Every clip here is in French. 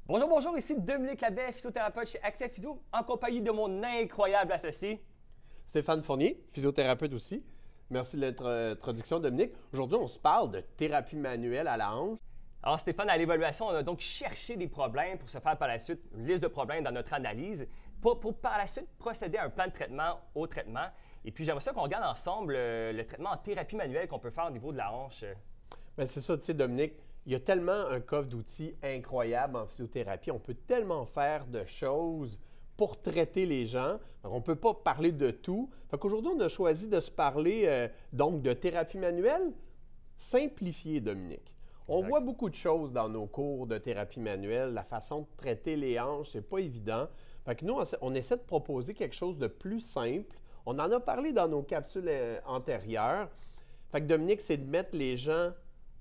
Bonjour, bonjour, ici Dominique Labbé, physiothérapeute chez Accès Physio, en compagnie de mon incroyable associé. Stéphane Fournier, physiothérapeute aussi. Merci de l'introduction, Dominique. Aujourd'hui, on se parle de thérapie manuelle à la hanche. Alors Stéphane, à l'évaluation, on a donc cherché des problèmes pour se faire par la suite une liste de problèmes dans notre analyse pour par la suite procéder à un plan de traitement au traitement. Et puis j'aimerais ça qu'on regarde ensemble le traitement en thérapie manuelle qu'on peut faire au niveau de la hanche. Bien, c'est ça, tu sais, Dominique, il y a tellement un coffre d'outils incroyable en physiothérapie. On peut tellement faire de choses pour traiter les gens. On ne peut pas parler de tout. Fait qu'aujourd'hui, on a choisi de se parler donc de thérapie manuelle simplifiée, Dominique. On voit beaucoup de choses dans nos cours de thérapie manuelle. La façon de traiter les hanches, c'est pas évident. Fait que nous, on essaie de proposer quelque chose de plus simple. On en a parlé dans nos capsules antérieures. Fait que Dominique, c'est de mettre les gens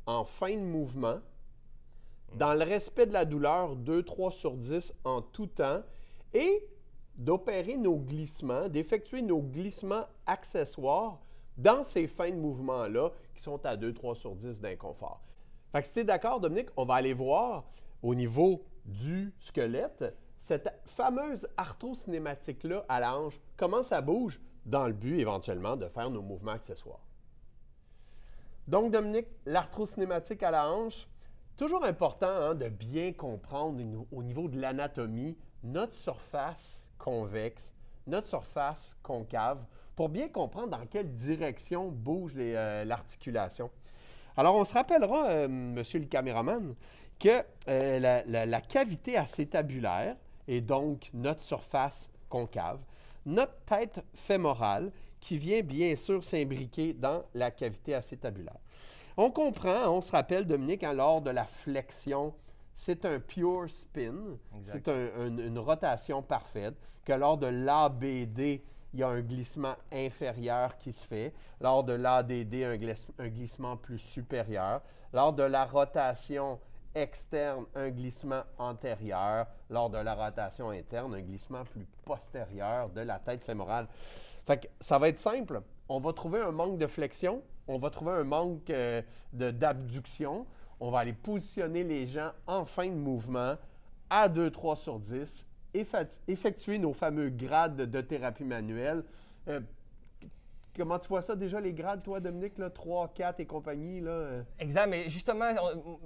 en fin de mouvement, dans le respect de la douleur, 2-3 sur 10 en tout temps, et d'opérer nos glissements, d'effectuer nos glissements accessoires dans ces fins de mouvement-là qui sont à 2-3 sur 10 d'inconfort. Fait que si tu es d'accord, Dominique, on va aller voir au niveau du squelette cette fameuse arthrocinématique-là à la hanche, comment ça bouge dans le but éventuellement de faire nos mouvements accessoires. Donc, Dominique, l'arthrocinématique à la hanche, toujours important de bien comprendre au niveau de l'anatomie notre surface convexe, notre surface concave, pour bien comprendre dans quelle direction bouge l'articulation. Alors, on se rappellera, monsieur le caméraman, que la cavité acétabulaire est donc notre surface concave, notre tête fémorale, qui vient bien sûr s'imbriquer dans la cavité acétabulaire. On comprend, on se rappelle, Dominique, lors de la flexion, c'est un pure spin, c'est une rotation parfaite, que lors de l'ABD, il y a un glissement inférieur qui se fait, lors de l'ADD, un glissement plus supérieur, lors de la rotation externe, un glissement antérieur, lors de la rotation interne, un glissement plus postérieur de la tête fémorale. Fait que ça va être simple. On va trouver un manque de flexion, on va trouver un manque d'abduction. On va aller positionner les gens en fin de mouvement à 2-3 sur 10, effectuer nos fameux grades de thérapie manuelle. Comment tu vois ça déjà, les grades, toi, Dominique, là, 3, 4 et compagnie? Là? Exact, mais justement,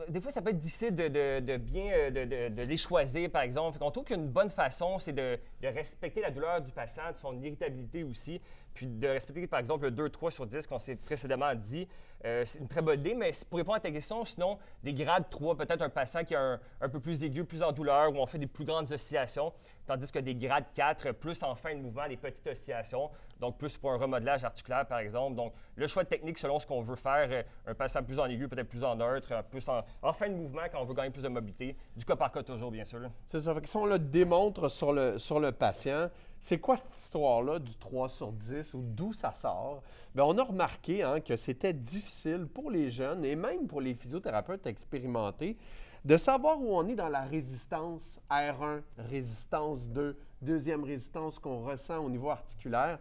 des fois, ça peut être difficile de bien de les choisir, par exemple. On trouve qu'une bonne façon, c'est de respecter la douleur du patient, de son irritabilité aussi, puis de respecter, par exemple, le 2-3 sur 10 qu'on s'est précédemment dit. C'est une très bonne idée, mais pour répondre à ta question, sinon, des grades 3, peut-être un patient qui est un peu plus aigu, plus en douleur, où on fait des plus grandes oscillations, tandis que des grades 4, plus en fin de mouvement, des petites oscillations, donc plus pour un remodelage articulaire, par exemple. Donc, le choix de technique selon ce qu'on veut faire, un patient plus en aigu, peut-être plus en neutre, plus en fin de mouvement quand on veut gagner plus de mobilité, du cas par cas toujours, bien sûr. C'est ça. Fait que si on le démontre sur le patient, c'est quoi cette histoire-là du 3 sur 10 ou d'où ça sort? Bien, on a remarqué que c'était difficile pour les jeunes et même pour les physiothérapeutes expérimentés de savoir où on est dans la résistance R1, résistance 2, deuxième résistance qu'on ressent au niveau articulaire.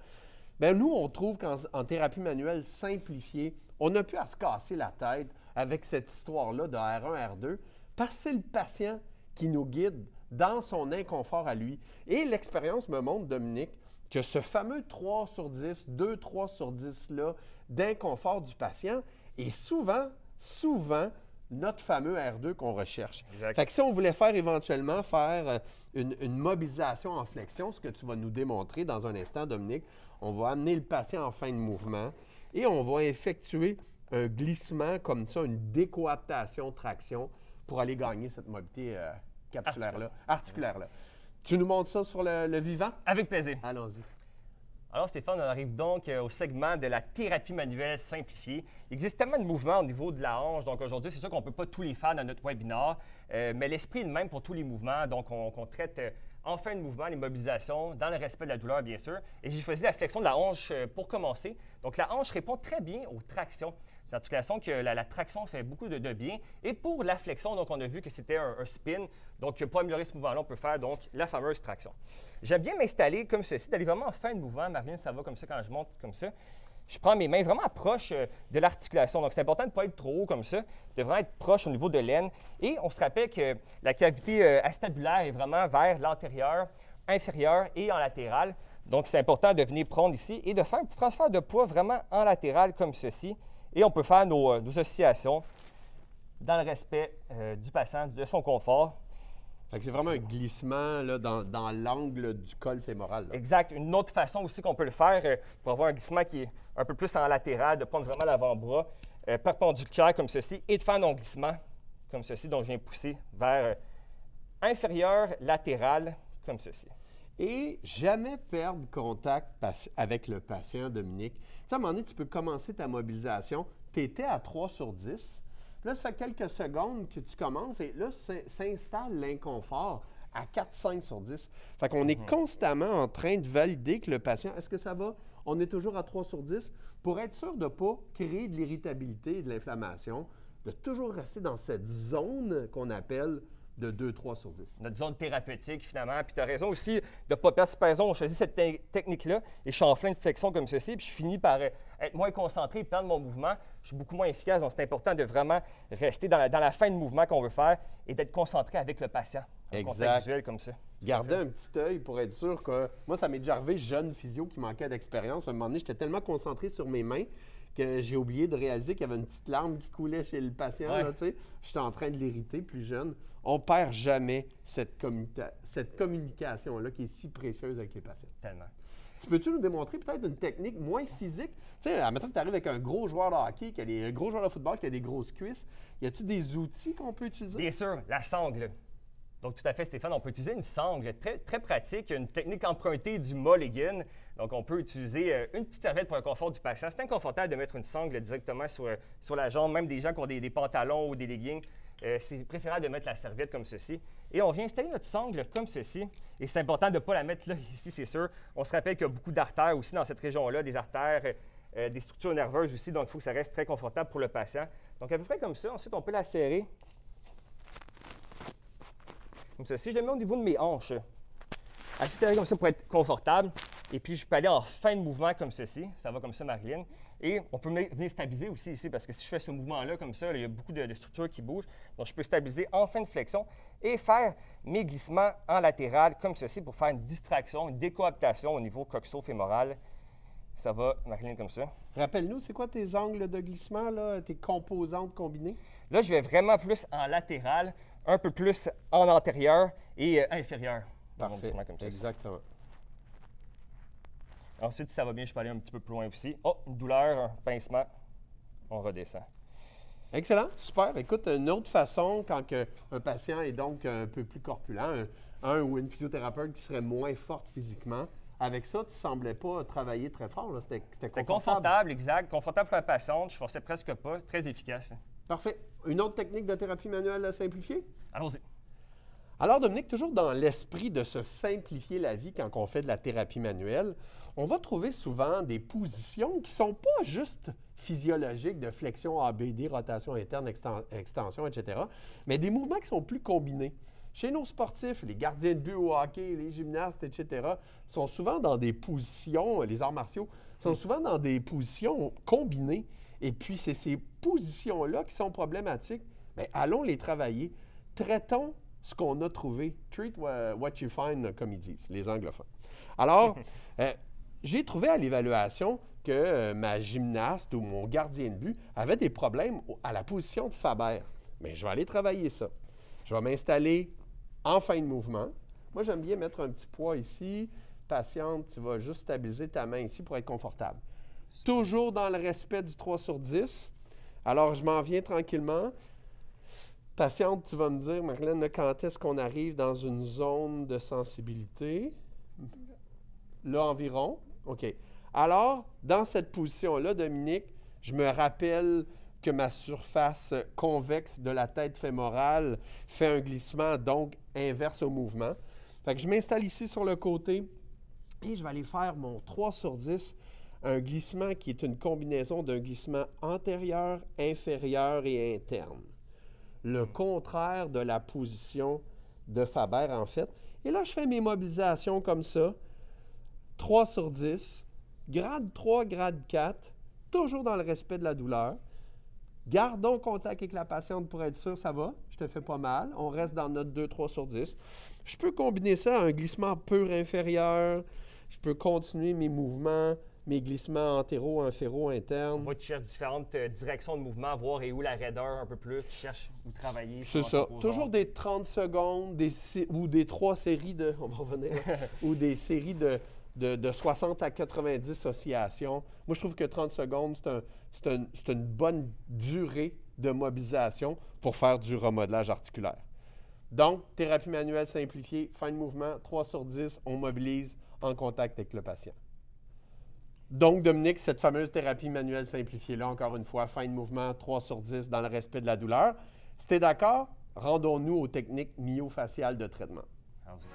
Bien, nous, on trouve qu'en thérapie manuelle simplifiée, on n'a plus à se casser la tête avec cette histoire-là de R1, R2, parce que c'est le patient qui nous guide dans son inconfort à lui. Et l'expérience me montre, Dominique, que ce fameux 3 sur 10, 2-3 sur 10-là d'inconfort du patient est souvent notre fameux R2 qu'on recherche. Exact. Fait que si on voulait éventuellement faire une mobilisation en flexion, ce que tu vas nous démontrer dans un instant, Dominique, on va amener le patient en fin de mouvement et on va effectuer un glissement comme ça, une décoaptation-traction pour aller gagner cette mobilité articulaire-là. Tu nous montres ça sur le vivant? Avec plaisir. Allons-y. Alors Stéphane, on arrive donc au segment de la thérapie manuelle simplifiée. Il existe tellement de mouvements au niveau de la hanche, donc aujourd'hui, c'est sûr qu'on ne peut pas tous les faire dans notre webinaire, mais l'esprit est le même pour tous les mouvements, donc on traite en fin de mouvement les mobilisations dans le respect de la douleur, bien sûr. Et j'ai choisi la flexion de la hanche pour commencer. Donc la hanche répond très bien aux tractions. C'est une articulation que la traction fait beaucoup de bien. Et pour la flexion, donc on a vu que c'était un spin. Donc pour améliorer ce mouvement-là, on peut faire donc la fameuse traction. J'aime bien m'installer comme ceci, d'aller vraiment en fin de mouvement. Marlène, ça va comme ça quand je monte comme ça. je prends mes mains vraiment proches de l'articulation. Donc, c'est important de ne pas être trop haut comme ça, de vraiment être proche au niveau de l'aine. Et on se rappelle que la cavité acétabulaire est vraiment vers l'antérieur, inférieur et en latéral. Donc, c'est important de venir prendre ici et de faire un petit transfert de poids vraiment en latéral comme ceci. Et on peut faire nos oscillations dans le respect du patient, de son confort. Fait que c'est vraiment un glissement là, dans l'angle du col fémoral. Là. Exact. Une autre façon aussi qu'on peut le faire pour avoir un glissement qui est un peu plus en latéral, de prendre vraiment l'avant-bras perpendiculaire comme ceci et de faire un glissement comme ceci, dont je viens pousser vers inférieur, latéral, comme ceci. Et jamais perdre contact avec le patient, Dominique. Tu sais, à un moment donné, tu peux commencer ta mobilisation. Tu étais à 3 sur 10. Puis là, ça fait quelques secondes que tu commences et là, s'installe l'inconfort à 4-5 sur 10. Fait qu'on est constamment en train de valider que le patient, est-ce que ça va? On est toujours à 3 sur 10 pour être sûr de ne pas créer de l'irritabilité et de l'inflammation, de toujours rester dans cette zone qu'on appelle de 2-3 sur 10. Notre zone thérapeutique, finalement. Puis tu as raison aussi de ne pas perdre cette raison. On choisit cette technique-là et je suis en plein de flexion comme ceci, puis je finis par être moins concentré, perdre mon mouvement. Je suis beaucoup moins efficace. Donc, c'est important de vraiment rester dans la fin de mouvement qu'on veut faire et d'être concentré avec le patient. Un contact visuel comme ça. Garder un petit œil pour être sûr que... Moi, ça m'est déjà arrivé, jeune physio qui manquait d'expérience. À un moment donné, j'étais tellement concentré sur mes mains que j'ai oublié de réaliser qu'il y avait une petite larme qui coulait chez le patient. Ouais. Là, j'étais en train de l'irriter, plus jeune. On perd jamais cette communication-là qui est si précieuse avec les patients. Tellement. Peux-tu nous démontrer peut-être une technique moins physique? Tu sais, admettons que tu arrives avec un gros joueur de hockey, un gros joueur de football qui a des grosses cuisses. Y a-t-il des outils qu'on peut utiliser? Bien sûr, la sangle. Donc, tout à fait, Stéphane, on peut utiliser une sangle très, très pratique, une technique empruntée du Mulligan. Donc, on peut utiliser une petite serviette pour le confort du patient. C'est inconfortable de mettre une sangle directement sur la jambe, même des gens qui ont des pantalons ou des leggings. C'est préférable de mettre la serviette comme ceci. Et on vient installer notre sangle comme ceci. Et c'est important de ne pas la mettre là, ici, c'est sûr. On se rappelle qu'il y a beaucoup d'artères aussi dans cette région-là, des artères, des structures nerveuses aussi. Donc, il faut que ça reste très confortable pour le patient. Donc, à peu près comme ça. Ensuite, on peut la serrer. Comme ça. Si je le mets au niveau de mes hanches, assez serré comme ça pour être confortable. Et puis, je peux aller en fin de mouvement comme ceci. Ça va comme ça, Marilyn. Et on peut venir stabiliser aussi ici, parce que si je fais ce mouvement-là comme ça, là, il y a beaucoup de structures qui bougent. Donc, je peux stabiliser en fin de flexion et faire mes glissements en latéral comme ceci pour faire une distraction, une décoaptation au niveau coxo-fémoral. Ça va, Marilyn, comme ça. Rappelle-nous, c'est quoi tes angles de glissement, là, tes composantes combinées? Là, je vais vraiment plus en latéral, un peu plus en antérieur et inférieur. Dans mon glissement comme ça. Exactement. Ensuite, si ça va bien, je peux aller un petit peu plus loin aussi. Oh, une douleur, un pincement. On redescend. Excellent, super. Écoute, une autre façon, quand un patient est donc un peu plus corpulent, un ou une physiothérapeute qui serait moins forte physiquement, avec ça, tu ne semblais pas travailler très fort. C'était confortable, exact. Confortable pour la patiente. Je ne forçais presque pas. Très efficace. Parfait. Une autre technique de thérapie manuelle à simplifier? Allons-y. Alors, Dominique, toujours dans l'esprit de se simplifier la vie quand on fait de la thérapie manuelle, on va trouver souvent des positions qui ne sont pas juste physiologiques de flexion ABD, rotation interne, extension, etc., mais des mouvements qui sont plus combinés. Chez nos sportifs, les gardiens de but au hockey, les gymnastes, etc., sont souvent dans des positions, les arts martiaux, sont souvent dans des positions combinées. Et puis, c'est ces positions-là qui sont problématiques. Bien, allons les travailler. Traitons ce qu'on a trouvé. Treat what you find, comme ils disent, les anglophones. Alors, j'ai trouvé à l'évaluation que ma gymnaste ou mon gardien de but avait des problèmes à la position de Faber. Mais je vais aller travailler ça. Je vais m'installer en fin de mouvement. Moi, j'aime bien mettre un petit poids ici. Patiente, tu vas juste stabiliser ta main ici pour être confortable. Toujours dans le respect du 3 sur 10. Alors, je m'en viens tranquillement. Patiente, tu vas me dire, Marilyn, quand est-ce qu'on arrive dans une zone de sensibilité? Là, environ. OK. Alors, dans cette position-là, Dominique, je me rappelle que ma surface convexe de la tête fémorale fait un glissement, donc inverse au mouvement. Fait que je m'installe ici sur le côté et je vais aller faire mon 3 sur 10, un glissement qui est une combinaison d'un glissement antérieur, inférieur et interne. Le contraire de la position de Faber, en fait. Et là, je fais mes mobilisations comme ça. 3 sur 10, grade 3, grade 4. toujours dans le respect de la douleur. Gardons contact avec la patiente pour être sûr, ça va, je te fais pas mal. On reste dans notre 2-3 sur 10. Je peux combiner ça à un glissement pur inférieur. Je peux continuer mes mouvements, mes glissements antéro, inféro, internes. On voit que tu cherches différentes directions de mouvement, voir et où la raideur un peu plus. Tu cherches où travailler. C'est ça. Toujours des 30 secondes ou des 3 séries de... On va revenir. Ou des séries de 60 à 90 oscillations. Moi, je trouve que 30 secondes, c'est une bonne durée de mobilisation pour faire du remodelage articulaire. Donc, thérapie manuelle simplifiée, fin de mouvement, 3 sur 10, on mobilise en contact avec le patient. Donc, Dominique, cette fameuse thérapie manuelle simplifiée-là, encore une fois, fin de mouvement, 3 sur 10 dans le respect de la douleur. Si tu es d'accord, rendons-nous aux techniques myofaciales de traitement. Allons-y.